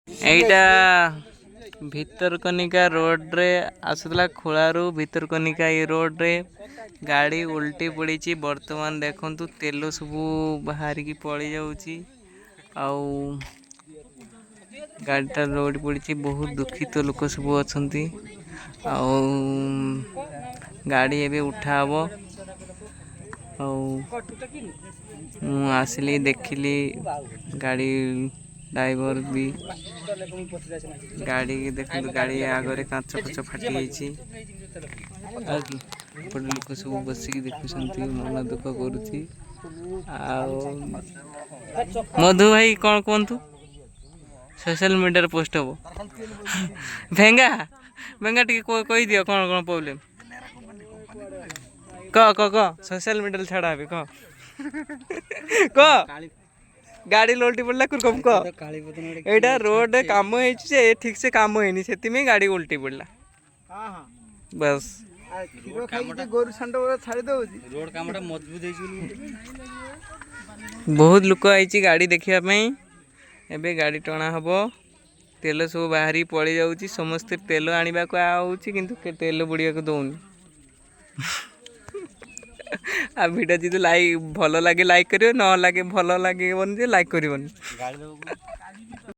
एटा Bhitarkanika road रे आसुला खोलारू भितरकनिका ये road रे गाड़ी उल्टी पड़ी बर्तमान देखंतु तेल सबू बाहर की पड़ी जाउची आउ गाड़ीटा रोड पड़ी बहुत दुखित लोक सब अछंती आउ गाड़ी एबे उठा हबो आसली देखिली गाड़ी ड्राइवर भी गाड़ी देखो गाड़ी आगे कांच फच फाटी लोक सब बसिक देखुं मन दुख करुच्ची मधु भाई कौन कहतु सोशल मीडिया पोस्ट हम भेंगा भेंगा टी कही दियो कौन कौन प्रॉब्लम क सोशल मीडिया छाड़ा क गाड़ी लोल्टी पड़ला कम क एटा रोड काम होइछे ठीक से काम होइनी सेति में गाड़ी उल्टी पड़ला बस रोड कामटा मजबूत बहुत लोक आई गाड़ी देखिया पई एबे गाड़ी टणा हबो तेल सब बाहरी पड़ी जाउची समस्त तेल आनिबा को आउची किंतु तेल बुड़िया को दउनी आ वीडियो जी लाइक भल लगे लाइक करियो न लगे भल लगे लाइक करिवनी।